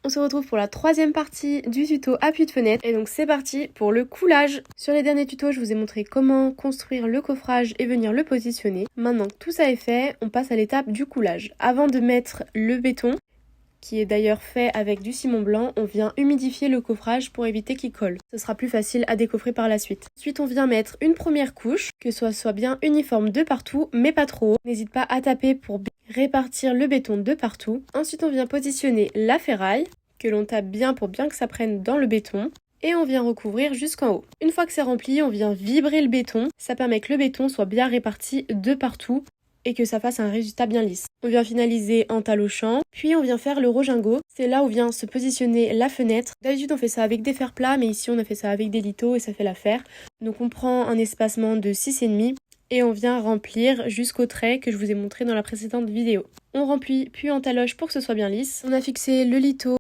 on se retrouve pour la troisième partie du tuto appui de fenêtre. Et donc c'est parti pour le coulage. Sur les derniers tutos, je vous ai montré comment construire le coffrage et venir le positionner. Maintenant que tout ça est fait, on passe à l'étape du coulage. Avant de mettre le béton, qui est d'ailleurs fait avec du ciment blanc, on vient humidifier le coffrage pour éviter qu'il colle. Ce sera plus facile à décoffrer par la suite. Ensuite, on vient mettre une première couche, que ce soit bien uniforme de partout, mais pas trop. N'hésite pas à taper pour répartir le béton de partout. Ensuite, on vient positionner la ferraille, que l'on tape bien pour bien que ça prenne dans le béton. Et on vient recouvrir jusqu'en haut. Une fois que c'est rempli, on vient vibrer le béton. Ça permet que le béton soit bien réparti de partout et que ça fasse un résultat bien lisse. On vient finaliser en talochant, puis on vient faire le rogingot. C'est là où vient se positionner la fenêtre. D'habitude on fait ça avec des fers plats, mais ici on a fait ça avec des litho et ça fait l'affaire. Donc on prend un espacement de 6,5 et on vient remplir jusqu'au trait que je vous ai montré dans la précédente vidéo. On remplit puis on taloche pour que ce soit bien lisse. On a fixé le litho